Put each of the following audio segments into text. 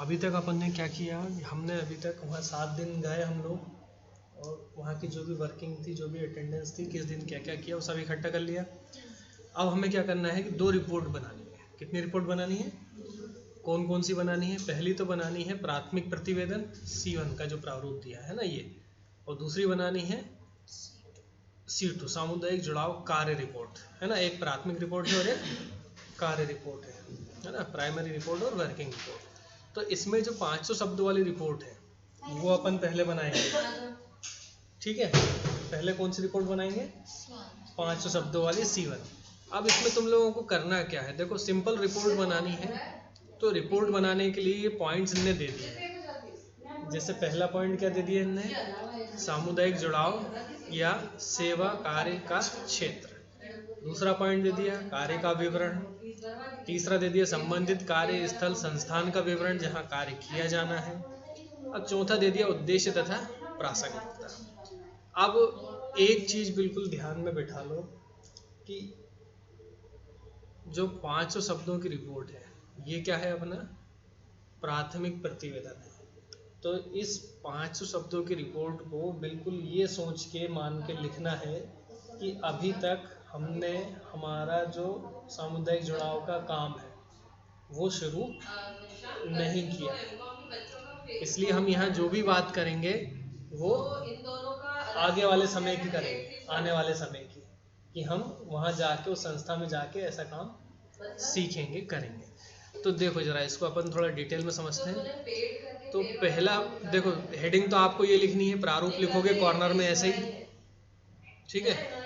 अभी तक अपन ने क्या किया, हमने अभी तक वहाँ 7 दिन गए हम लोग, और वहाँ की जो भी वर्किंग थी, जो भी अटेंडेंस थी, किस दिन क्या क्या किया, वो सब इकट्ठा कर लिया। अब हमें क्या करना है कि 2 रिपोर्ट बनानी है। कितनी रिपोर्ट बनानी है? कौन कौन सी बनानी है? पहली तो बनानी है प्राथमिक प्रतिवेदन C1 का जो प्रारूप दिया है ना ये, और दूसरी बनानी है C2 सामुदायिक जुड़ाव कार्य रिपोर्ट, है ना। एक प्राथमिक रिपोर्ट है और एक कार्य रिपोर्ट है ना, प्राइमरी रिपोर्ट और वर्किंग रिपोर्ट। तो इसमें जो 500 शब्दों वाली रिपोर्ट है वो अपन पहले बनाएंगे, ठीक है। पहले कौन सी रिपोर्ट बनाएंगे? 500 शब्दों वाली C1। अब इसमें तुम लोगों को करना क्या है, देखो सिंपल रिपोर्ट बनानी है, तो रिपोर्ट बनाने के लिए ये पॉइंट्स इनने दे दिए। जैसे पहला पॉइंट क्या दे दिया इनने, सामुदायिक जुड़ाव या सेवा कार्य का क्षेत्र। दूसरा पॉइंट दे दिया कार्य का विवरण। तीसरा दे दिया संबंधित कार्य स्थल संस्थान का विवरण जहाँ कार्य किया जाना है। अब चौथा दे दिया उद्देश्य तथा प्रासंगिकता। अब एक चीज बिल्कुल ध्यान में बिठा लो कि जो 500 शब्दों की रिपोर्ट है ये क्या है, अपना प्राथमिक प्रतिवेदन है। तो इस 500 शब्दों की रिपोर्ट को बिल्कुल ये सोच के मान के लिखना है कि अभी तक हमने हमारा जो सामुदायिक जुड़ाव का काम है वो शुरू नहीं किया। इसलिए हम यहाँ जो भी बात करेंगे वो आगे वाले समय की करेंगे, आने वाले समय की, कि हम वहाँ जाके उस संस्था में जाके ऐसा काम सीखेंगे, करेंगे। तो देखो जरा इसको अपन थोड़ा डिटेल में समझते हैं। तो पहला देखो, हेडिंग तो आपको ये लिखनी है, प्रारूप लिखोगे कॉर्नर में ऐसे ही, ठीक है।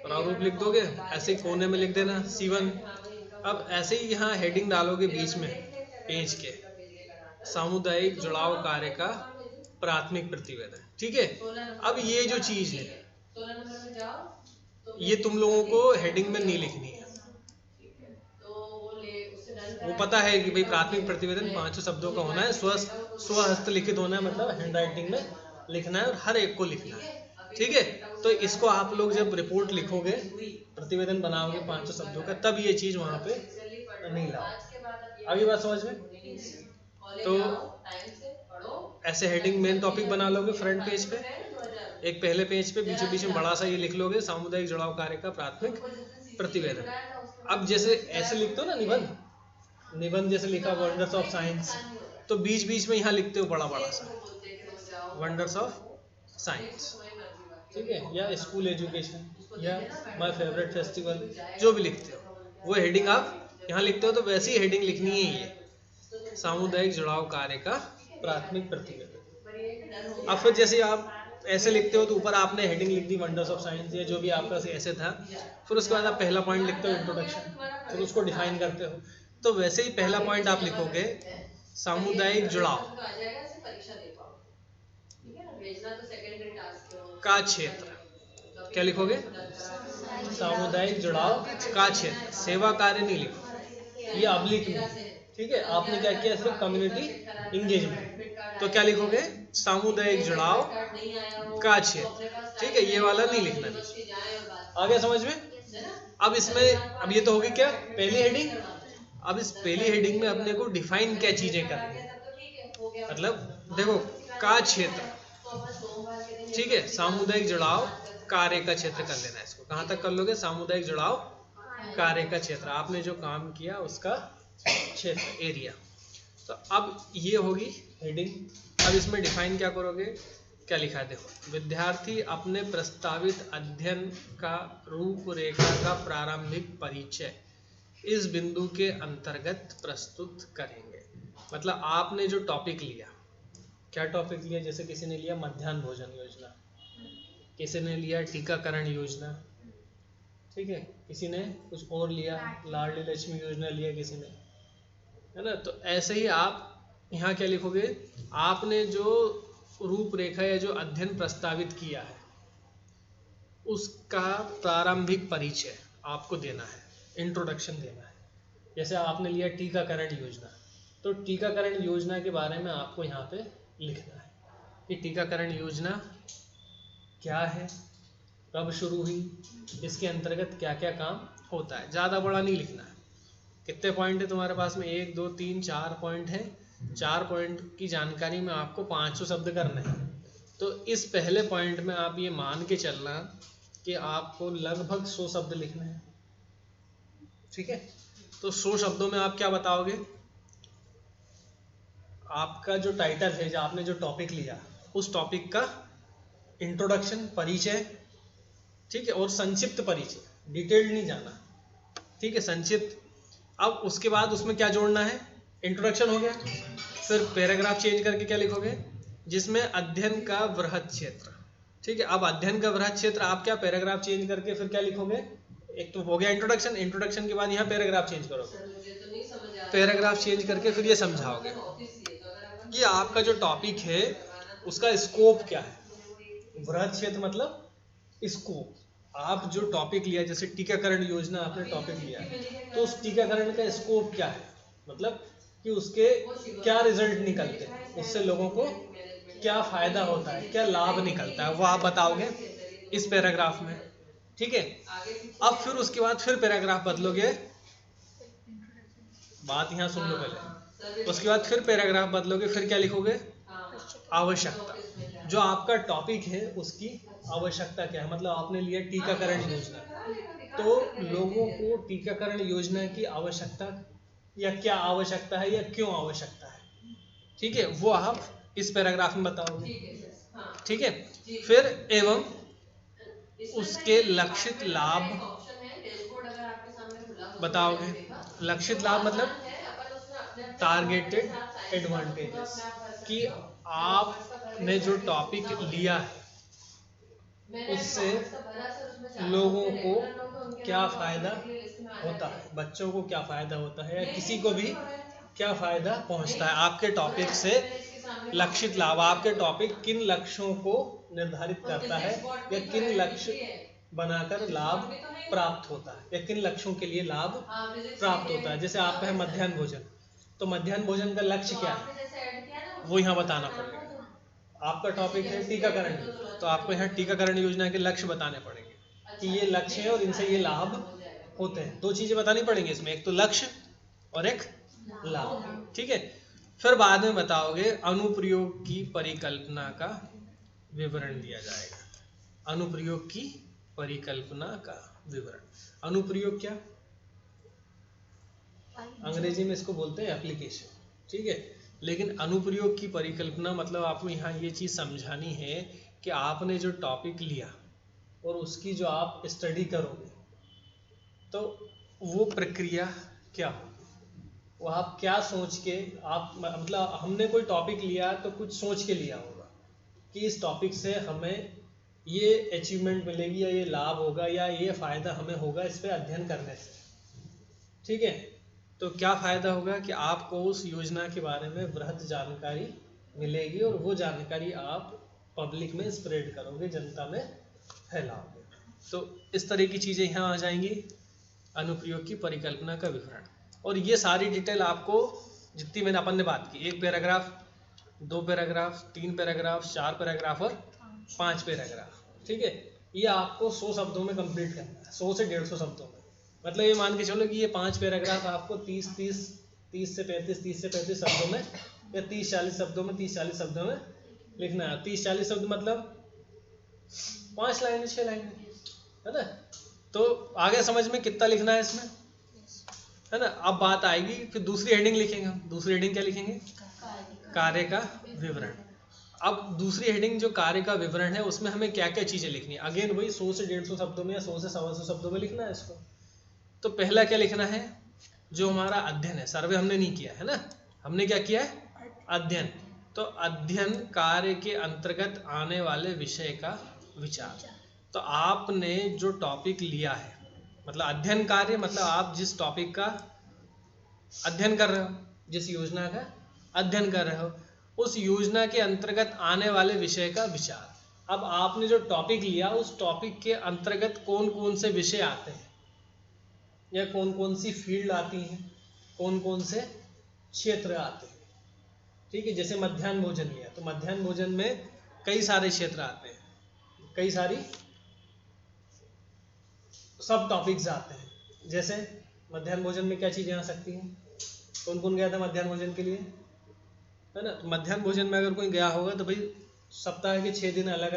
प्रारूप लिख दोगे ऐसे ही कोने में लिख देना C1। अब ऐसे ही यहाँ हेडिंग डालोगे बीच में पेज के, सामुदायिक जुड़ाव कार्य का प्राथमिक प्रतिवेदन, ठीक है। अब ये जो चीज है ये तुम लोगों को हेडिंग में नहीं लिखनी है। वो पता है कि भाई प्राथमिक प्रतिवेदन 500 शब्दों का होना है, स्वहस्त लिखित होना है, मतलब हैंड राइटिंग में लिखना है और हर एक को लिखना है, ठीक है। तो इसको आप लोग जब रिपोर्ट लिखोगे, प्रतिवेदन बनाओगे 500 शब्दों का, तब ये चीज वहां पे नहीं लाओ। अभी बात समझ में? तो ऐसे हेडिंग मेन टॉपिक बना लोगे फ्रंट पेज पे, एक पहले पेज पे बीचों बीच में बड़ा सा ये लिख लोगे सामुदायिक जुड़ाव कार्य का प्राथमिक प्रतिवेदन। अब जैसे ऐसे लिखते हो ना निबंध, निबंध जैसे लिखा वंडर्स ऑफ साइंस, तो बीच बीच में यहाँ लिखते हो बड़ा बड़ा सा वंडर्स ऑफ साइंस, ठीक है, या स्कूल एजुकेशन या माय फेवरेट फेस्टिवल, जो भी लिखते हो वो हेडिंग आप यहाँ लिखते हो। तो वैसी ही हेडिंग लिखनी है ये सामुदायिक जुड़ाव कार्य का प्राथमिक प्रतिवेदन। अब फिर जैसे आप ऐसे लिखते हो तो ऊपर आपने हेडिंग लिख दी वंडर्स ऑफ साइंस या जो भी आपका ऐसे था, फिर उसके बाद आप पहला पॉइंट लिखते हो इंट्रोडक्शन, फिर उसको डिफाइन करते हो। तो वैसे ही पहला पॉइंट आप लिखोगे सामुदायिक जुड़ाव का क्षेत्र। क्या लिखोगे? सामुदायिक जुड़ाव का क्षेत्र, सेवा कार्य नहीं लिखो, ये ऑब्लिक में, ठीक है। आपने क्या किया, सिर्फ कम्युनिटी इंगेजमेंट। तो क्या लिखोगे? सामुदायिक जुड़ाव का क्षेत्र, ठीक है, ये वाला नहीं लिखना। आगे समझ में? अब इसमें, अब ये तो होगी क्या पहली हेडिंग। अब इस पहली हेडिंग में अपने को डिफाइन क्या चीजें करनी है, मतलब देखो का क्षेत्र, ठीक है, सामुदायिक जुड़ाव कार्य का क्षेत्र कर लेना है। इसको कहाँ तक कर लोगे? सामुदायिक जुड़ाव कार्य का क्षेत्र, आपने जो काम किया उसका क्षेत्र, एरिया। तो अब ये होगी हेडिंग। अब इसमें डिफाइन क्या करोगे, क्या लिखा है देखो, विद्यार्थी अपने प्रस्तावित अध्ययन का रूपरेखा का प्रारंभिक परिचय इस बिंदु के अंतर्गत प्रस्तुत करेंगे। मतलब आपने जो टॉपिक लिया, क्या टॉपिक लिया, जैसे किसी ने लिया मध्याह्न भोजन योजना, किसी ने लिया टीकाकरण योजना, ठीक है, किसी ने कुछ और लिया, लाडली लक्ष्मी योजना लिया किसी ने, है ना। तो ऐसे ही आप यहाँ क्या लिखोगे, आपने जो रूपरेखा या जो अध्ययन प्रस्तावित किया है उसका प्रारंभिक परिचय आपको देना है, इंट्रोडक्शन देना है। जैसे आपने लिया टीकाकरण योजना, तो टीकाकरण योजना के बारे में आपको यहाँ पे लिखना है कि टीकाकरण योजना क्या है, कब शुरू हुई, इसके अंतर्गत क्या क्या काम होता है। ज़्यादा बड़ा नहीं लिखना है, कितने पॉइंट है तुम्हारे पास में? 1 2 3 4 पॉइंट है। 4 पॉइंट की जानकारी में आपको 500 शब्द करना है। तो इस पहले पॉइंट में आप ये मान के चलना कि आपको लगभग 100 शब्द लिखने हैं। ठीक है, तो 100 शब्दों में आप क्या बताओगे? आपका जो टाइटल है, जो आपने जो टॉपिक लिया, उस टॉपिक का इंट्रोडक्शन, परिचय, ठीक है, और संक्षिप्त परिचय, डिटेल्ड नहीं जाना, ठीक है, संक्षिप्त। अब उसके बाद उसमें क्या जोड़ना है? इंट्रोडक्शन हो गया। फिर पैराग्राफ चेंज करके क्या लिखोगे? जिसमें अध्ययन का वृहद क्षेत्र, ठीक है। अब अध्ययन का वृहद क्षेत्र आप क्या पैराग्राफ चेंज करके फिर क्या लिखोगे? एक तो हो गया इंट्रोडक्शन, इंट्रोडक्शन के बाद यहाँ पैराग्राफ चेंज करोगे, पैराग्राफ चेंज करके फिर ये समझाओगे कि आपका जो टॉपिक है उसका स्कोप क्या है। वृहद क्षेत्र मतलब स्कोप। आप जो टॉपिक लिया, जैसे टीकाकरण योजना आपने टॉपिक लिया, तो उस टीकाकरण का स्कोप क्या है, मतलब कि उसके क्या रिजल्ट निकलते हैं, उससे लोगों को क्या फायदा होता है, क्या लाभ निकलता है, वो आप बताओगे इस पैराग्राफ में, ठीक है। अब फिर उसके बाद फिर पैराग्राफ बदलोगे, बात यहाँ सुन लो पहले। उसके बाद फिर पैराग्राफ बदलोगे, फिर क्या लिखोगे? आवश्यकता। जो आपका टॉपिक है उसकी आवश्यकता क्या है, मतलब आपने लिया टीकाकरण योजना, तो लोगों को टीकाकरण योजना की आवश्यकता या क्या आवश्यकता है या क्यों आवश्यकता है, ठीक है, वो आप इस पैराग्राफ में बताओगे, ठीक है। फिर एवं उसके लक्षित लाभ बताओगे। लक्षित लाभ मतलब टारगेटेड एडवांटेजेस, कि आपने जो टॉपिक लिया है उससे लोगों को क्या फायदा होता है, बच्चों को क्या फायदा होता है, या किसी को भी क्या फायदा पहुंचता है आपके टॉपिक से। लक्षित लाभ, आपके टॉपिक किन लक्ष्यों को निर्धारित करता है या किन लक्ष्य बनाकर लाभ प्राप्त होता है, या किन लक्ष्यों के लिए लाभ प्राप्त होता है। जैसे आपका है मध्याह्न भोजन, तो मध्याह्न भोजन का लक्ष्य क्या है वो यहाँ बताना पड़ेगा। आपका टॉपिक है टीकाकरण, तो आपको यहाँ टीकाकरण योजना के लक्ष्य बताने पड़ेंगे कि ये लक्ष्य है और इनसे ये लाभ होते हैं। दो चीजें बतानी पड़ेंगी इसमें, एक तो लक्ष्य और एक लाभ, ठीक है। फिर बाद में बताओगे अनुप्रयोग की परिकल्पना का विवरण दिया जाएगा। अनुप्रयोग की परिकल्पना का विवरण। अनुप्रयोग क्या, अंग्रेजी में इसको बोलते हैं एप्लीकेशन, ठीक है। लेकिन अनुप्रयोग की परिकल्पना मतलब आपको यहाँ ये चीज़ समझानी है कि आपने जो टॉपिक लिया और उसकी जो आप स्टडी करोगे तो वो प्रक्रिया क्या होगी, वो आप क्या सोच के आप, मतलब हमने कोई टॉपिक लिया तो कुछ सोच के लिया होगा कि इस टॉपिक से हमें ये अचीवमेंट मिलेगी या ये लाभ होगा या ये फ़ायदा हमें होगा इस पर अध्ययन करने से, ठीक है। तो क्या फ़ायदा होगा कि आपको उस योजना के बारे में वृहद जानकारी मिलेगी और वो जानकारी आप पब्लिक में स्प्रेड करोगे, जनता में फैलाओगे। तो इस तरह की चीज़ें यहाँ आ जाएंगी, अनुप्रयोग की परिकल्पना का विवरण। और ये सारी डिटेल आपको जितनी मैंने अपन ने बात की, 1 पैराग्राफ, 2 पैराग्राफ, 3 पैराग्राफ, 4 पैराग्राफ और 5 पैराग्राफ, ठीक है, ये आपको 100 शब्दों में कंप्लीट करना है, 100 से 150 शब्दों में। मतलब ये मान के चलो कि ये 5 पैराग्राफ आपको 30 से 35 शब्दों में या 30-40 शब्दों में 30-40 शब्दों में लिखना है। 30-40 शब्द मतलब 5 लाइन 6 लाइन, है ना। तो आगे समझ में कितना लिखना है इसमें, है ना। अब बात आएगी फिर दूसरी हेडिंग लिखेंगे हम। दूसरी हेडिंग क्या लिखेंगे? कार्य का विवरण। अब दूसरी हेडिंग जो कार्य का विवरण है उसमें हमें क्या क्या चीज़ें लिखनी है, अगेन वही 100 से 150 शब्दों में या 100 से 125 शब्दों में लिखना है इसको। तो पहला क्या लिखना है, जो हमारा अध्ययन है, सर्वे हमने नहीं किया है ना, हमने क्या किया है, अध्ययन। तो अध्ययन कार्य के अंतर्गत आने वाले विषय का विचार। तो आपने जो टॉपिक लिया है, मतलब अध्ययन कार्य मतलब आप जिस टॉपिक का अध्ययन कर रहे हो, जिस योजना का अध्ययन कर रहे हो, उस योजना के अंतर्गत आने वाले विषय का विचार। अब आपने जो टॉपिक लिया उस टॉपिक के अंतर्गत कौन कौन से विषय आते हैं या कौन कौन सी फील्ड आती हैं, कौन कौन से क्षेत्र आते हैं, ठीक है। जैसे मध्याह्न भोजन लिया तो मध्याह्न भोजन में कई सारे क्षेत्र आते हैं, कई सारी सब टॉपिक्स आते हैं। जैसे मध्याह्न भोजन में क्या चीजें आ सकती हैं? कौन कौन गया था मध्याह्न भोजन के लिए, है ना? तो मध्याह्न भोजन में अगर कोई गया होगा तो भाई सप्ताह के 6 दिन अलग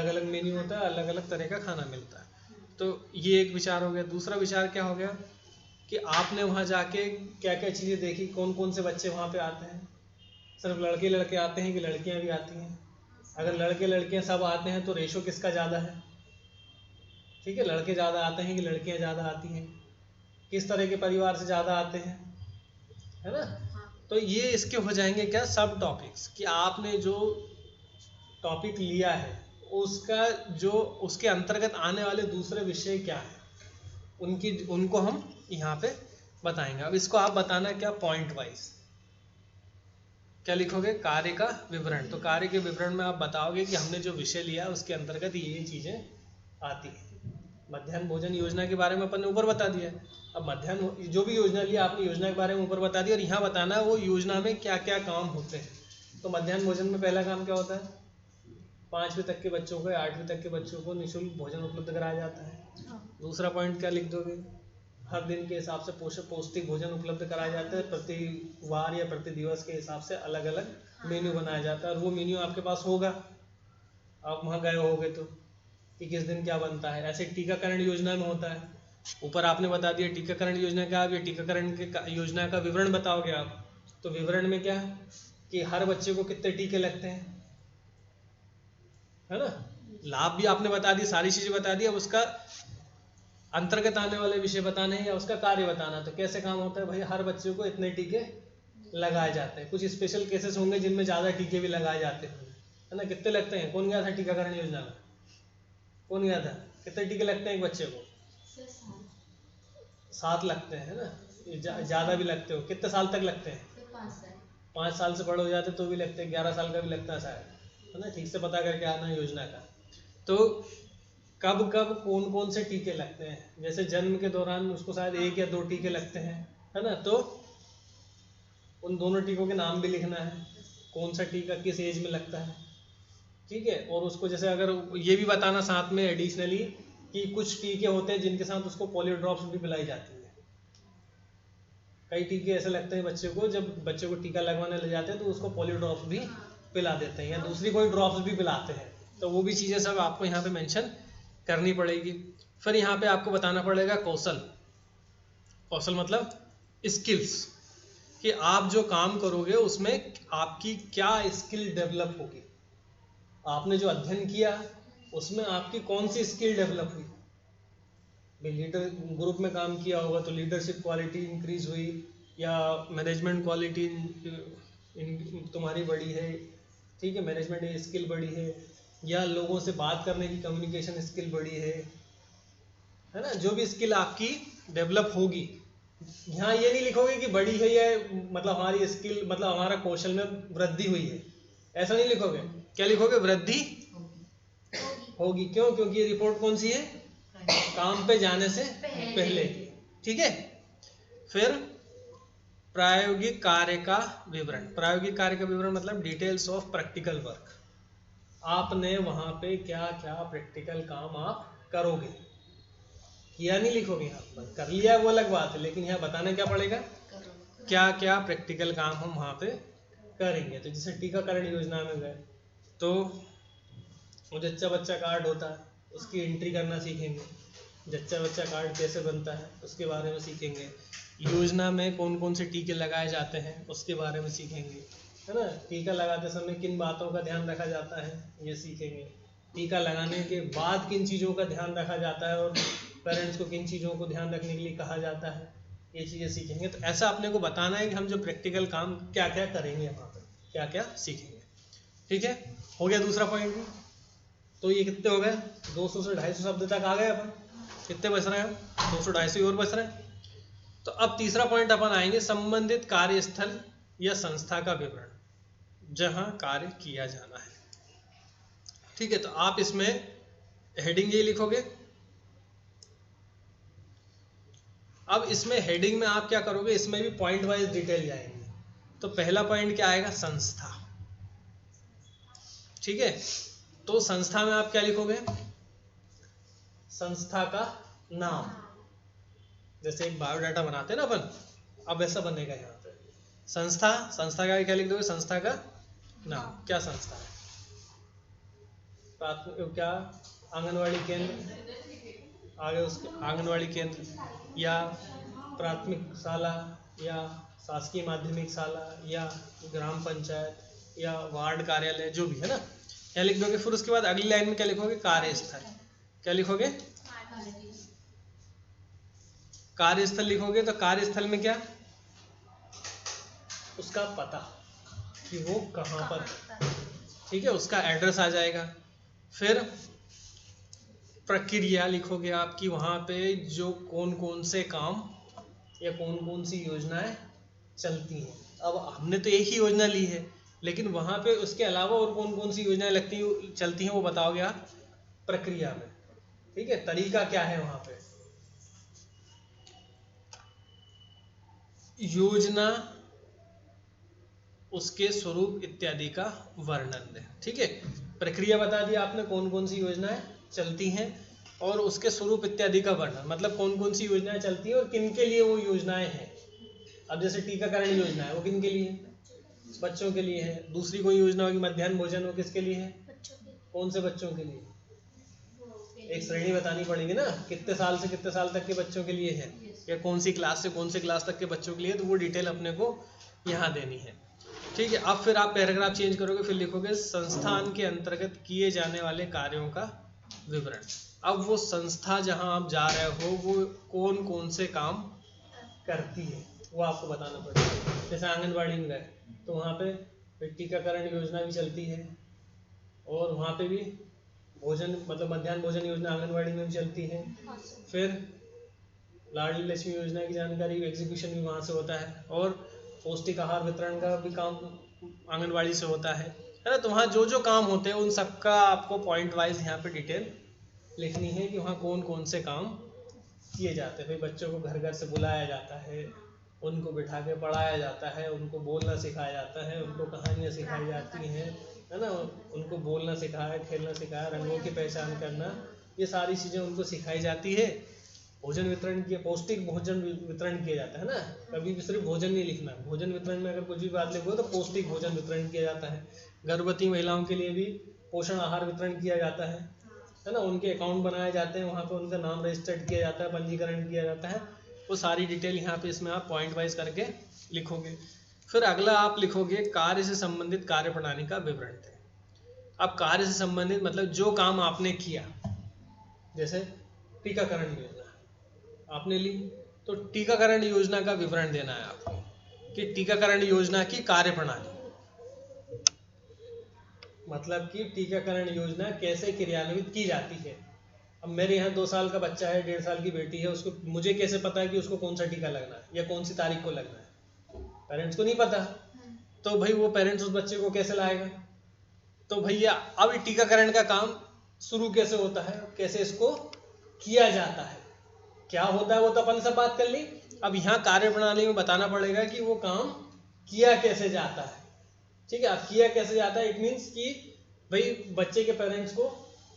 अलग मेन्यू होता है, अलग अलग तरह का खाना मिलता है। तो ये एक विचार हो गया। दूसरा विचार क्या हो गया कि आपने वहाँ जाके क्या क्या चीज़ें देखी, कौन कौन से बच्चे वहाँ पे आते हैं, सिर्फ लड़के लड़के आते हैं कि लड़कियाँ भी आती हैं? अगर लड़के लड़कियाँ सब आते हैं तो रेशो किसका ज़्यादा है? ठीक है, लड़के ज़्यादा आते हैं कि लड़कियाँ ज़्यादा आती हैं? किस तरह के परिवार से ज़्यादा आते हैं, है ना? तो ये इसके हो जाएंगे क्या, सब टॉपिक्स, कि आपने जो टॉपिक लिया है उसका जो उसके अंतर्गत आने वाले दूसरे विषय क्या है उनको हम यहाँ पे बताएंगे। अब इसको आप बताना क्या, पॉइंट वाइज। क्या लिखोगे, कार्य का विवरण। तो कार्य के विवरण में आप बताओगे कि हमने जो विषय लिया उसके अंतर्गत ये चीजें आती हैं। मध्याह्न भोजन योजना के बारे में अपन ने ऊपर बता दिया। अब मध्याह्न जो भी योजना लिया आपने, योजना के बारे में ऊपर बता दिया, और यहाँ बताना है वो योजना में क्या क्या काम होते हैं। तो मध्याह्न भोजन में पहला काम क्या होता है, 5वीं तक के बच्चों को, 8वीं तक के बच्चों को निःशुल्क भोजन उपलब्ध कराया जाता है। दूसरा पॉइंट क्या लिख दोगे, हर दिन के हिसाब से पौष्टिक भोजन उपलब्ध कराया जाता है। प्रति वार या प्रति दिवस के हिसाब से अलग अलग मेन्यू बनाया जाता है, और वो मेन्यू आपके पास होगा, आप वहाँ गए होगे तो, कि किस दिन क्या बनता है। ऐसे टीकाकरण योजना में होता है, ऊपर आपने बता दिया टीकाकरण योजना क्या, आप ये टीकाकरण के योजना का विवरण बताओगे आप। तो विवरण में क्या कि हर बच्चे को कितने टीके लगते हैं, है ना? लाभ भी आपने बता दी, सारी चीजें बता दी। अब उसका अंतर्गत आने वाले विषय बताने हैं या उसका कार्य बताना। तो कैसे काम होता है भाई, हर बच्चे को इतने टीके लगाए जाते हैं। कुछ स्पेशल केसेस होंगे जिनमें ज्यादा टीके भी लगाए जाते हैं, है ना? कितने लगते हैं, कौन गया था टीकाकरण योजना में, कौन गया था, कितने टीके लगते हैं एक बच्चे को? 7 लगते हैं, है ना? ज्यादा भी लगते हो, कितने साल तक लगते हैं? 5 साल से बड़े हो जाते तो भी लगते हैं, 11 साल का भी लगता है शायद, है ना? ठीक से पता करके आना योजना का। तो कब कब कौन कौन से टीके लगते हैं, जैसे जन्म के दौरान उसको शायद 1 या 2 टीके लगते हैं, है ना? तो उन दोनों टीकों के नाम भी लिखना है, कौन सा टीका किस एज में लगता है, ठीक है? और उसको जैसे अगर ये भी बताना साथ में एडिशनली कि कुछ टीके होते हैं जिनके साथ उसको पोलियो ड्रॉप्स भी पिलाई जाती है। कई टीके ऐसे लगते हैं बच्चे को, जब बच्चे को टीका लगवाने ले जाते हैं तो उसको पोलियो ड्रॉप्स भी पिला देते हैं या दूसरी कोई ड्रॉप्स भी पिलाते हैं। तो वो भी चीज़ें सब आपको यहाँ पे मेंशन करनी पड़ेगी। फिर यहाँ पे आपको बताना पड़ेगा कौशल। कौशल मतलब स्किल्स, कि आप जो काम करोगे उसमें आपकी क्या स्किल डेवलप होगी। आपने जो अध्ययन किया उसमें आपकी कौन सी स्किल डेवलप हुई। लीडर ग्रुप में काम किया होगा तो लीडरशिप क्वालिटी इंक्रीज हुई, या मैनेजमेंट क्वालिटी तुम्हारी बढ़ी है, ठीक है, मैनेजमेंट स्किल बढ़ी है, या लोगों से बात करने की कम्युनिकेशन स्किल बढ़ी है ना? जो भी स्किल आपकी डेवलप होगी, यहाँ ये नहीं लिखोगे कि बढ़ी है या मतलब हमारी स्किल मतलब हमारा कौशल में वृद्धि हुई है, ऐसा नहीं लिखोगे। क्या लिखोगे, वृद्धि होगी। क्यों? क्योंकि ये रिपोर्ट कौन सी है, काम पे जाने से पहले, ठीक है। फिर प्रायोगिक कार्य का विवरण। प्रायोगिक कार्य का विवरण मतलब डिटेल्स ऑफ प्रैक्टिकल वर्क। आपने वहां पे क्या क्या प्रैक्टिकल काम आप करोगे, किया नहीं लिखोगे, यहाँ कर लिया वो अलग बात है, लेकिन यहाँ बताना क्या पड़ेगा, क्या क्या प्रैक्टिकल काम हम वहां पे करेंगे। तो जैसे टीकाकरण योजना में गए तो वो जच्चा बच्चा कार्ड होता है, उसकी एंट्री करना सीखेंगे। जच्चा बच्चा कार्ड कैसे बनता है उसके बारे में सीखेंगे। योजना में कौन कौन से टीके लगाए जाते हैं उसके बारे में सीखेंगे, है ना? टीका लगाते समय किन बातों का ध्यान रखा जाता है ये सीखेंगे। टीका लगाने के बाद किन चीज़ों का ध्यान रखा जाता है और पेरेंट्स को किन चीज़ों को ध्यान रखने के लिए कहा जाता है, ये चीज़ें सीखेंगे। तो ऐसा अपने को बताना है कि हम जो प्रैक्टिकल काम क्या क्या करेंगे, वहाँ पर क्या क्या सीखेंगे, ठीक है। हो गया दूसरा पॉइंट भी। तो ये कितने हो गए, 200 से 250 शब्द तक आ गए अपन। कितने बच रहे हैं, 200-250 और बच रहे हैं। तो अब तीसरा पॉइंट अपन आएंगे, संबंधित कार्यस्थल या संस्था का विवरण जहां कार्य किया जाना है, ठीक है। तो आप इसमें हेडिंग ये लिखोगे। अब इसमें हेडिंग में आप क्या करोगे, इसमें भी पॉइंट वाइज डिटेल जाएंगे। तो पहला पॉइंट क्या आएगा, संस्था, ठीक है। तो संस्था में आप क्या लिखोगे, संस्था का नाम, जैसे एक बायोडाटा बनाते हैं ना अपन, अब वैसा बनेगा यहाँ पे। संस्था, संस्था का क्या लिख दोगे? संस्था का नाम, क्या संस्था है? प्राथमिक क्या? आंगनवाड़ी केंद्र, आगे उसके आंगनवाड़ी केंद्र या प्राथमिक शाला या शासकीय माध्यमिक शाला या ग्राम पंचायत या वार्ड कार्यालय, जो भी है ना, क्या लिख दोगे। फिर उसके बाद अगली लाइन में क्या लिखोगे? कार्यस्थल। क्या लिखोगे? कार्यस्थल लिखोगे। तो कार्यस्थल में क्या? उसका पता कि वो कहाँ पर है, ठीक है, उसका एड्रेस आ जाएगा। फिर प्रक्रिया लिखोगे आप कि वहाँ पे जो कौन कौन से काम या कौन कौन सी योजनाएं चलती हैं। अब हमने तो एक ही योजना ली है, लेकिन वहाँ पे उसके अलावा और कौन कौन सी योजनाएं चलती हैं वो बताओगे आप प्रक्रिया में, ठीक है। तरीका क्या है वहाँ पे? योजना, उसके स्वरूप इत्यादि का वर्णन दें, ठीक है। प्रक्रिया बता दी आपने, कौन कौन सी योजनाएं चलती हैं, और उसके स्वरूप इत्यादि का वर्णन, मतलब कौन कौन सी योजनाएं चलती हैं और किन के लिए वो योजनाएं हैं। अब जैसे टीकाकरण योजना है, वो किन के लिए है? बच्चों के लिए है। दूसरी कोई योजना होगी मध्याह्न भोजन, वो किसके लिए है? कौन से बच्चों के लिए? एक श्रेणी बतानी पड़ेगी ना, कितने साल से कितने साल तक के बच्चों के लिए है, या कौन सी क्लास से कौन सी क्लास तक के बच्चों के लिए, तो वो डिटेल अपने को यहाँ देनी है, ठीक है। अब फिर आप पैराग्राफ चेंज करोगे, फिर लिखोगे संस्थान के अंतर्गत किए जाने वाले कार्यों का विवरण। अब वो संस्था जहाँ आप जा रहे हो वो कौन कौन से काम करती है वो आपको बताना पड़ेगा। जैसे आंगनबाड़ी में गए तो वहाँ पे टीकाकरण योजना भी चलती है, और वहाँ पे भी भोजन मतलब मध्याह्न भोजन योजना आंगनबाड़ी में भी चलती है। फिर लाडली लक्ष्मी योजना की जानकारी एग्जीक्यूशन भी वहाँ से होता है, और पौष्टिक आहार वितरण का भी काम आंगनबाड़ी से होता है ना। तो वहाँ जो जो काम होते हैं उन सबका आपको पॉइंट वाइज यहाँ पे डिटेल लिखनी है कि वहाँ कौन कौन से काम किए जाते हैं। भाई बच्चों को घर घर से बुलाया जाता है, उनको बिठा के पढ़ाया जाता है, उनको बोलना सिखाया जाता है, उनको कहानियाँ सिखाई जाती हैं, है ना, उनको बोलना सिखाया, खेलना सिखाया, रंगों की पहचान करना, ये सारी चीज़ें उनको सिखाई जाती है। भोजन वितरण किया, पौष्टिक भोजन वितरण किया जाता है ना, कभी भी सिर्फ भोजन नहीं लिखना। भोजन वितरण में अगर कुछ भी बात लिखो तो पौष्टिक भोजन वितरण किया जाता है। गर्भवती महिलाओं के लिए भी पोषण आहार वितरण किया जाता है ना। उनके अकाउंट बनाए जाते हैं, वहाँ पे उनका नाम रजिस्टर्ड किया जाता है, पंजीकरण किया जाता है। वो सारी डिटेल यहाँ पे इसमें आप पॉइंट वाइज करके लिखोगे। फिर अगला आप लिखोगे कार्य से संबंधित कार्य प्रणाली का विवरण दें। अब कार्य से संबंधित मतलब जो काम आपने किया, जैसे टीकाकरण योजना आपने ली, तो टीकाकरण योजना का विवरण देना है आपको कि टीकाकरण योजना की कार्य प्रणाली, मतलब कि टीकाकरण योजना कैसे क्रियान्वित की जाती है। अब मेरे यहाँ 2 साल का बच्चा है, 1.5 साल की बेटी है, उसको मुझे कैसे पता है कि उसको कौन सा टीका लगना है या कौन सी तारीख को लगना है? पेरेंट्स को नहीं पता, तो भाई वो पेरेंट्स उस बच्चे को कैसे लाएगा? तो भैया अब टीकाकरण का काम शुरू कैसे होता है, कैसे इसको किया जाता है, क्या होता है, वो तो अपन से बात कर ली। अब यहाँ कार्य प्रणाली में बताना पड़ेगा कि वो काम किया कैसे जाता है, ठीक है। अब किया कैसे जाता है, इट मीन्स कि भाई बच्चे के पेरेंट्स को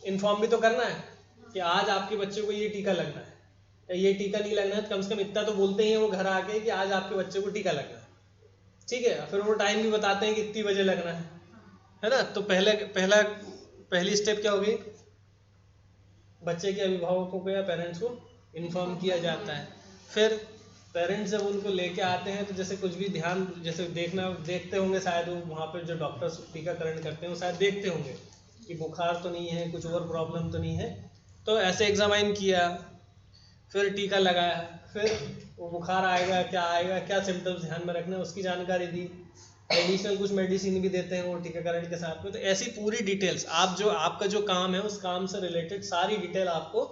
इन्फॉर्म भी तो करना है कि आज आपके बच्चे को ये टीका लगना है, या ये टीका नहीं लगना है, कम से कम इतना तो बोलते ही हैं वो घर आके कि आज आपके बच्चे को टीका लगना है, ठीक है। फिर वो टाइम भी बताते हैं कि इतनी बजे लगना है ना। तो पहली स्टेप क्या होगी, बच्चे के अभिभावकों को या पेरेंट्स को इन्फॉर्म किया जाता है। फिर पेरेंट्स जब उनको लेके आते हैं तो जैसे कुछ भी ध्यान, जैसे देखते होंगे शायद वो वहाँ पर जो डॉक्टर्स टीकाकरण करते हैं वो शायद देखते होंगे कि बुखार तो नहीं है, कुछ और प्रॉब्लम तो नहीं है, तो ऐसे एग्जामाइन किया, फिर टीका लगाया, फिर वो बुखार आएगा क्या सिम्टम्स ध्यान में रखना है उसकी जानकारी दी, एडिशनल कुछ मेडिसिन भी देते हैं वो टीकाकरण के साथ में। तो ऐसी पूरी डिटेल्स आपका जो काम है उस काम से रिलेटेड सारी डिटेल आपको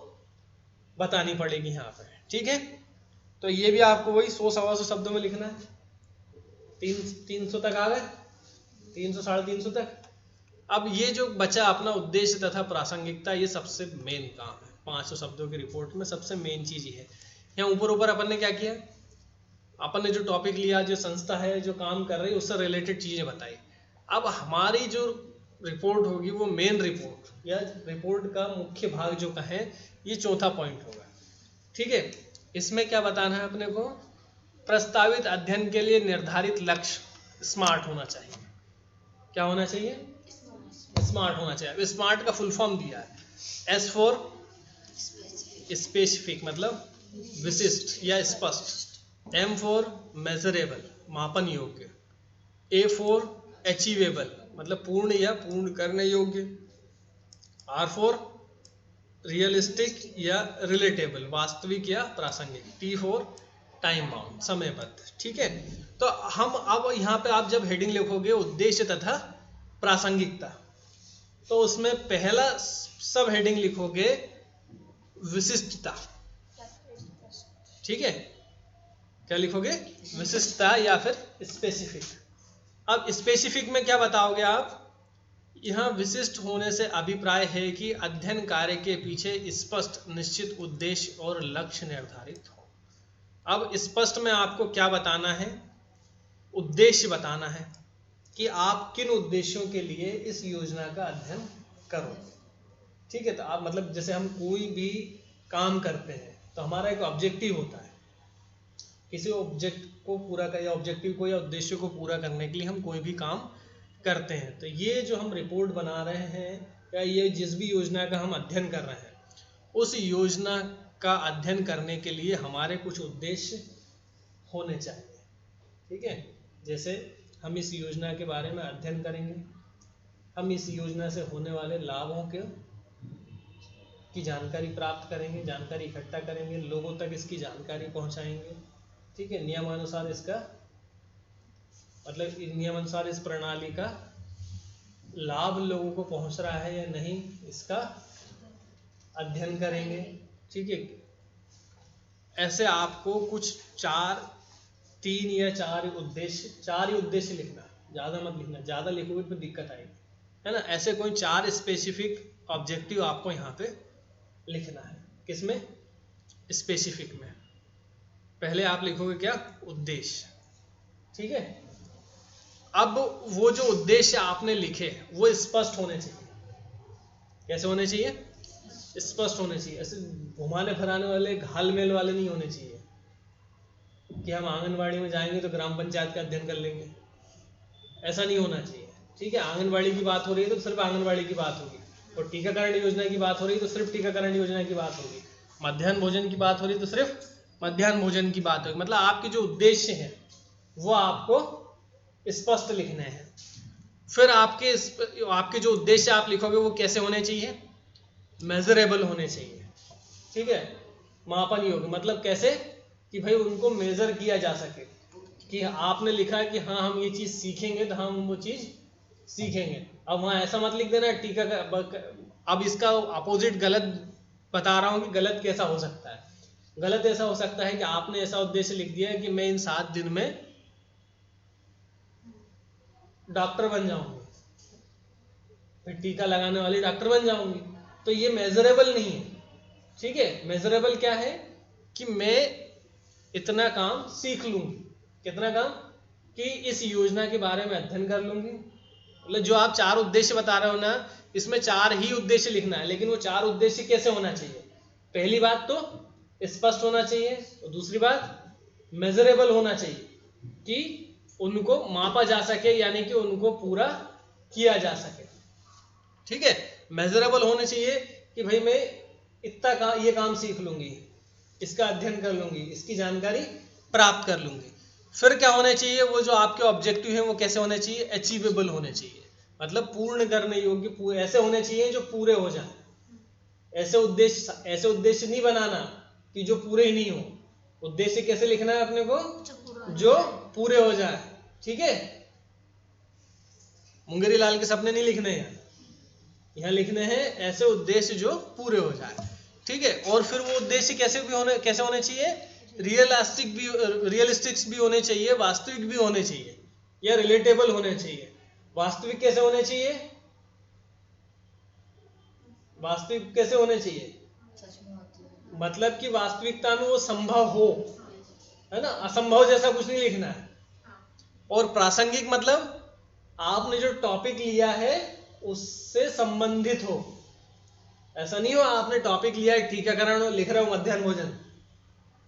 बतानी पड़ेगी यहाँ पर, ठीक है। तो ये भी आपको वही 100-125 शब्दों में लिखना है। 300 तक आ गए, 300-350 तक। अब ये जो बचा अपना उद्देश्य तथा प्रासंगिकता, ये सबसे मेन काम है 500 शब्दों की रिपोर्ट में, सबसे मेन चीज ये है। यहाँ ऊपर अपन ने क्या किया, अपन ने जो टॉपिक लिया, जो संस्था है जो काम कर रही है उससे रिलेटेड चीजें बताई। अब हमारी जो रिपोर्ट होगी वो मेन रिपोर्ट या रिपोर्ट का मुख्य भाग जो कहें, ये चौथा पॉइंट होगा, ठीक है। इसमें क्या बताना है अपने को, प्रस्तावित अध्ययन के लिए निर्धारित लक्ष्य स्मार्ट होना चाहिए। क्या होना चाहिए? स्मार्ट होना चाहिए। अब स्मार्ट का फुल फॉर्म दिया है, एस फॉर स्पेसिफिक मतलब विशिष्ट या स्पष्ट, एम फॉर मेजरेबल मापन योग्य, ए फॉर अचीवेबल मतलब पूर्ण या पूर्ण करने योग्य, आर फॉर रियलिस्टिक या रिलेटेबल वास्तविक या प्रासंगिक, टी फॉर टाइम बाउंड समयबद्ध। ठीक है, तो हम अब यहाँ पे आप जब हेडिंग लिखोगे उद्देश्य तथा प्रासंगिकता, तो उसमें पहला सब हेडिंग लिखोगे विशिष्टता। ठीक है, क्या लिखोगे? विशिष्टता या फिर स्पेसिफिक। अब स्पेसिफिक में क्या बताओगे आप? यहाँ विशिष्ट होने से अभिप्राय है कि अध्ययन कार्य के पीछे स्पष्ट निश्चित उद्देश्य और लक्ष्य निर्धारित हो। अब स्पष्ट में आपको क्या बताना है? उद्देश्य बताना है कि आप किन उद्देश्यों के लिए इस योजना का अध्ययन करोगे। ठीक है, तो आप मतलब जैसे हम कोई भी काम करते हैं तो हमारा एक ऑब्जेक्टिव होता है, किसी ऑब्जेक्ट को पूरा कर या ऑब्जेक्टिव को या उद्देश्य को पूरा करने के लिए हम कोई भी काम करते हैं। तो ये जो हम रिपोर्ट बना रहे हैं या ये जिस भी योजना का हम अध्ययन कर रहे हैं, उस योजना का अध्ययन करने के लिए हमारे कुछ उद्देश्य होने चाहिए। ठीक है, जैसे हम इस योजना के बारे में अध्ययन करेंगे, हम इस योजना से होने वाले लाभों की जानकारी प्राप्त करेंगे, जानकारी इकट्ठा करेंगे, लोगों तक इसकी जानकारी पहुंचाएंगे। ठीक है, नियमानुसार इसका मतलब नियमानुसार इस प्रणाली का लाभ लोगों को पहुंच रहा है या नहीं, इसका अध्ययन करेंगे। ठीक है, ऐसे आपको कुछ 3 या 4 ही उद्देश्य लिखना, ज़्यादा मत लिखना, ज़्यादा लिखोगे तो दिक्कत आएगी, है ना। ऐसे कोई 4 स्पेसिफिक ऑब्जेक्टिव आपको यहाँ पे लिखना है। किसमें? स्पेसिफिक में। पहले आप लिखोगे क्या? उद्देश्य। ठीक है, अब वो जो उद्देश्य आपने लिखे वो स्पष्ट होने चाहिए। कैसे होने चाहिए? स्पष्ट होने चाहिए। ऐसे घुमाने फिराने वाले, घालमेल वाले नहीं होने चाहिए कि हम आंगनबाड़ी में जाएंगे तो ग्राम पंचायत का अध्ययन कर लेंगे, ऐसा नहीं होना चाहिए। ठीक है, आंगनबाड़ी की बात हो रही है तो सिर्फ आंगनबाड़ी की बात होगी, और टीकाकरण योजना की बात हो रही है तो सिर्फ टीकाकरण योजना की बात होगी, मध्याह्न भोजन की बात हो रही है तो सिर्फ मध्याह्न भोजन की बात होगी। मतलब आपके जो उद्देश्य हैं वो आपको स्पष्ट लिखने हैं। फिर आपके जो उद्देश्य आप लिखोगे वो कैसे होने चाहिए? मेजरेबल होने चाहिए। ठीक है, मापन योग्य मतलब कैसे कि भाई उनको मेजर किया जा सके, कि आपने लिखा है कि हाँ हम ये चीज़ सीखेंगे तो हम वो चीज़ सीखेंगे। अब वहाँ ऐसा मत लिख देना टीका का, अब इसका अपोजिट गलत बता रहा हूँ कि गलत कैसा हो सकता है। गलत ऐसा हो सकता है कि आपने ऐसा उद्देश्य लिख दिया है कि मैं इन 7 दिन में डॉक्टर बन जाऊंगी, फिर टीका लगाने वाली डॉक्टर बन जाऊंगी, तो ये मेजरेबल नहीं है। ठीक है, मेजरेबल क्या है कि मैं इतना काम सीख लूंगी। कितना काम? कि इस योजना के बारे में अध्ययन कर लूंगी। मतलब जो आप 4 उद्देश्य बता रहे हो ना, इसमें 4 ही उद्देश्य लिखना है, लेकिन वो 4 उद्देश्य कैसे होना चाहिए? पहली बात तो स्पष्ट होना चाहिए, और दूसरी बात मेजरेबल होना चाहिए कि उनको मापा जा सके, यानी कि उनको पूरा किया जा सके। ठीक है, मेजरेबल होने चाहिए कि भाई मैं इतना ये काम सीख लूंगी, इसका अध्ययन कर लूंगी, इसकी जानकारी प्राप्त कर लूंगी। फिर क्या होने चाहिए? वो जो आपके ऑब्जेक्टिव हैं वो कैसे होने चाहिए? अचीवेबल होने चाहिए, मतलब पूर्ण करने योग्य, ऐसे होने चाहिए जो पूरे हो जाए। ऐसे उद्देश्य नहीं बनाना कि जो पूरे ही नहीं हो। उद्देश्य कैसे लिखना है अपने को? जो पूरे हो जाए। ठीक है, मुंगेरी लाल के सपने नहीं लिखने हैं, यहाँ लिखने हैं ऐसे उद्देश्य जो पूरे हो जाए। ठीक है, और फिर वो उद्देश्य कैसे होने चाहिए? रियलिस्टिक भी होने चाहिए, वास्तविक भी होने चाहिए, या रिलेटेबल होने चाहिए। वास्तविक कैसे होने चाहिए? वास्तविक कैसे होने चाहिए? मतलब कि वास्तविकता में वो संभव हो, है ना, असंभव जैसा कुछ नहीं लिखना है। और प्रासंगिक मतलब आपने जो टॉपिक लिया है उससे संबंधित हो। ऐसा नहीं हो आपने टॉपिक लिया है टीकाकरण, लिख रहे हो मध्याह्न भोजन,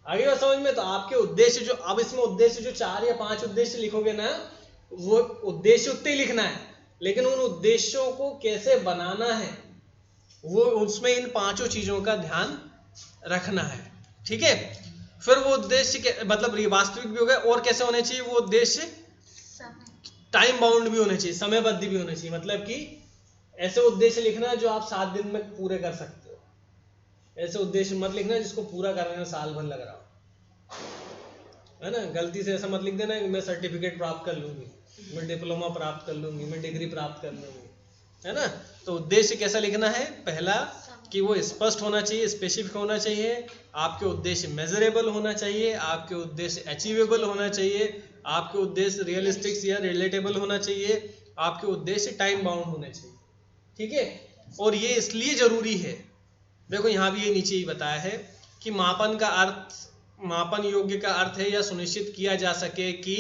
आगे बात समझ में। तो आपके उद्देश्य जो, अब इसमें उद्देश्य जो 4 या 5 उद्देश्य लिखोगे ना, वो उद्देश्य उतने ही लिखना है, लेकिन उन उद्देश्यों को कैसे बनाना है वो, उसमें इन 5 चीजों का ध्यान रखना है। ठीक है, फिर वो उद्देश्य मतलब वास्तविक भी हो गए, और कैसे होने चाहिए वो उद्देश्य, टाइम बाउंड भी होने चाहिए, समयबद्ध भी होने चाहिए। मतलब कि ऐसे उद्देश्य लिखना जो आप 7 दिन में पूरे कर सकते हो, ऐसे उद्देश्य मत लिखना जिसको पूरा करने में साल भर लग रहा हो, है ना। गलती से ऐसा मत लिख देना कि मैं सर्टिफिकेट प्राप्त कर लूंगी, मैं डिप्लोमा प्राप्त कर लूंगी, मैं डिग्री प्राप्त कर लूंगी, है ना। तो उद्देश्य कैसा लिखना है, पहला कि वो स्पष्ट होना चाहिए, स्पेसिफिक होना चाहिए, आपके उद्देश्य मेजरेबल होना चाहिए, आपके उद्देश्य अचीवेबल होना चाहिए, आपके उद्देश्य रियलिस्टिक या रिलेटेबल होना चाहिए, आपके उद्देश्य टाइम बाउंड होने चाहिए। ठीक है, और ये इसलिए जरूरी है, देखो यहाँ भी ये नीचे ही बताया है कि मापन का अर्थ, मापन योग्य का अर्थ है यह सुनिश्चित किया जा सके कि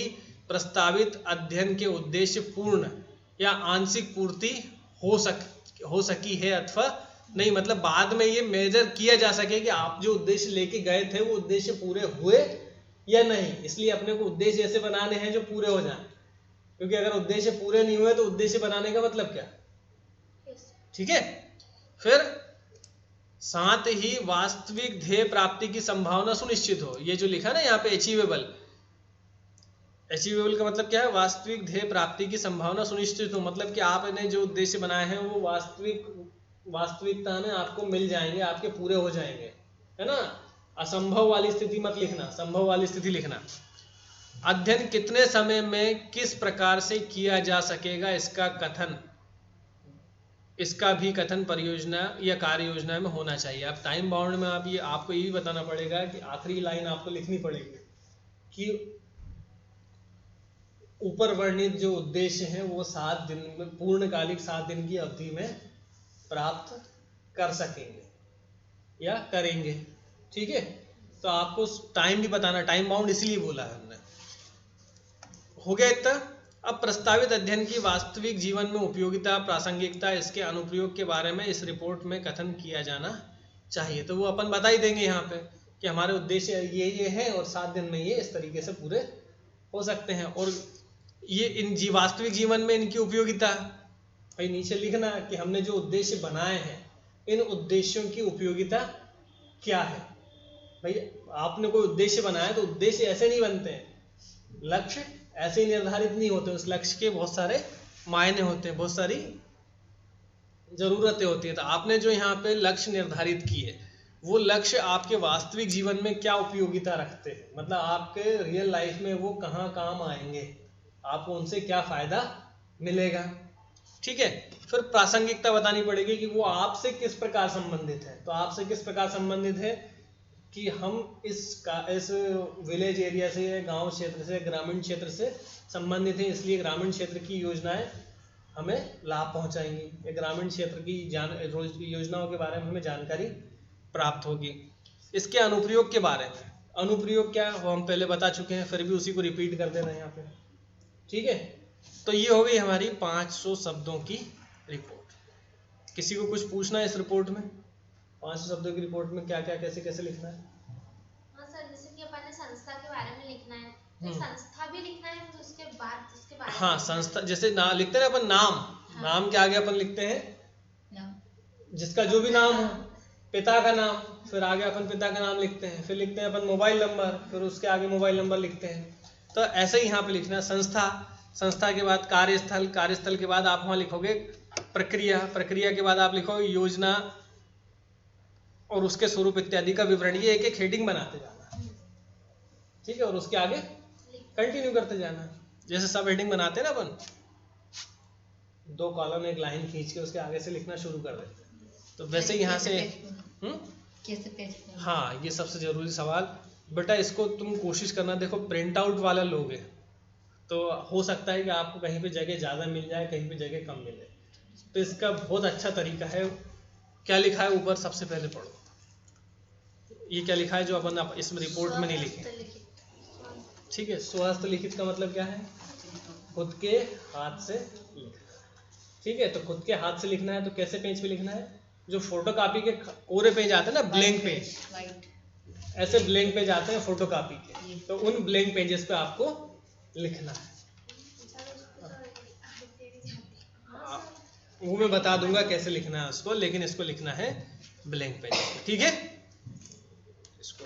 प्रस्तावित अध्ययन के उद्देश्य पूर्ण या आंशिक पूर्ति हो सकी है अथवा नहीं। मतलब बाद में ये मेजर किया जा सके कि आप जो उद्देश्य लेके गए थे वो उद्देश्य पूरे हुए या नहीं। इसलिए अपने को उद्देश्य ऐसे बनाने हैं जो पूरे हो जाएं, क्योंकि अगर उद्देश्य पूरे नहीं हुए तो उद्देश्य बनाने का मतलब क्या। ठीक है, फिर साथ ही वास्तविक ध्येय प्राप्ति की संभावना सुनिश्चित हो। ये जो लिखा ना यहाँ पे अचीवेबल, अचीवेबल का मतलब क्या है, वास्तविक ध्येय प्राप्ति की संभावना सुनिश्चित हो, मतलब कि आपने जो उद्देश्य बनाए हैं वो वास्तविकता में आपको मिल जाएंगे, आपके पूरे हो जाएंगे, है ना। असंभव वाली स्थिति मत लिखना, संभव वाली स्थिति लिखना। अध्ययन कितने समय में किस प्रकार से किया जा सकेगा, इसका भी कथन परियोजना या कार्य योजना में होना चाहिए। अब टाइम बाउंड में आपको ये भी बताना पड़ेगा कि आखिरी लाइन आपको लिखनी पड़ेगी कि ऊपर वर्णित जो उद्देश्य हैं वो 7 दिन में, पूर्णकालिक 7 दिन की अवधि में प्राप्त कर सकेंगे या करेंगे। ठीक है, तो आपको टाइम भी बताना, टाइम बाउंड इसलिए बोला है हमने। हो गया इतना। अब प्रस्तावित अध्ययन की वास्तविक जीवन में उपयोगिता, प्रासंगिकता, इसके अनुप्रयोग के बारे में इस रिपोर्ट में कथन किया जाना चाहिए। तो वो अपन बता ही देंगे यहाँ पे कि हमारे उद्देश्य ये है और 7 दिन में ये इस तरीके से पूरे हो सकते हैं, और ये वास्तविक जीवन में इनकी उपयोगिता भाई नीचे लिखना कि हमने जो उद्देश्य बनाए हैं इन उद्देश्यों की उपयोगिता क्या है। भाई आपने कोई उद्देश्य बनाया तो उद्देश्य ऐसे नहीं बनते हैं, लक्ष्य ऐसे ही निर्धारित नहीं होते, उस लक्ष्य के बहुत सारे मायने होते हैं, बहुत सारी जरूरतें होती है। तो आपने जो यहाँ पे लक्ष्य निर्धारित किए वो लक्ष्य आपके वास्तविक जीवन में क्या उपयोगिता रखते हैं, मतलब आपके रियल लाइफ में वो कहाँ काम आएंगे, आपको उनसे क्या फायदा मिलेगा। ठीक है, फिर प्रासंगिकता बतानी पड़ेगी कि वो आपसे किस प्रकार संबंधित है। तो आपसे किस प्रकार संबंधित है कि हम इस विलेज एरिया से, गांव क्षेत्र से, ग्रामीण क्षेत्र से संबंधित हैं, इसलिए ग्रामीण क्षेत्र की योजनाएं हमें लाभ पहुंचाएंगी, या ग्रामीण क्षेत्र की योजनाओं के बारे में हमें जानकारी प्राप्त होगी। इसके अनुप्रयोग के बारे में, अनुप्रयोग क्या वो हम पहले बता चुके हैं, फिर भी उसी को रिपीट कर देना यहाँ पे। ठीक है, तो ये हो गई हमारी 500 शब्दों की रिपोर्ट। किसी को कुछ पूछना है इस रिपोर्ट में? 500 शब्दों की रिपोर्ट में क्या क्या कैसे कैसे लिखना है? हाँ सर, जैसे कि अपन ने संस्था के बारे में लिखना है, तो संस्था भी लिखना है, तो उसके बारे हाँ, संस्था जैसे ना लिखते हैं अपन नाम, हाँ। नाम के आगे अपन लिखते हैं नाम, जिसका जो भी नाम हो, पिता का नाम, फिर आगे अपन पिता का नाम लिखते हैं, फिर लिखते हैं अपन मोबाइल नंबर, फिर उसके आगे मोबाइल नंबर लिखते हैं। तो ऐसे ही यहाँ पे लिखना है संस्था, संस्था के बाद कार्यस्थल, कार्यस्थल के बाद आप वहाँ लिखोगे प्रक्रिया, प्रक्रिया के बाद आप लिखोगे योजना और उसके स्वरूप इत्यादि का विवरण। ये एक एक हेडिंग बनाते जाना, ठीक है, और उसके आगे कंटिन्यू करते जाना। जैसे सब हेडिंग बनाते हैं ना अपन, 2 कॉलम एक लाइन खींच के उसके आगे से लिखना शुरू कर देते हैं, तो वैसे यहाँ से हाँ, ये सबसे जरूरी सवाल बेटा, इसको तुम कोशिश करना। देखो प्रिंट आउट वाला लोगे तो हो सकता है कि आपको कहीं पे जगह ज़्यादा मिल जाए, कहीं पे जगह कम मिले, तो इसका बहुत अच्छा तरीका है। क्या लिखा है ऊपर सबसे पहले पढ़ो, ये क्या लिखा है जो अपन इस रिपोर्ट में नहीं लिखे। ठीक है, स्वहस्त लिखित का मतलब क्या है? खुद के हाथ से लिखना। ठीक है, तो खुद के हाथ से लिखना है तो कैसे पेज पे लिखना है? जो फोटोकॉपी के कोरे पेज आते हैं ना, ब्लैंक पेज, ऐसे ब्लैंक पेज आते हैं फोटोकॉपी के, तो उन ब्लैंक पेजेस पे आपको लिखना है। वो मैं बता दूंगा कैसे लिखना है उसको, लेकिन इसको लिखना है ब्लैंक पेज पे, ठीक है। इसको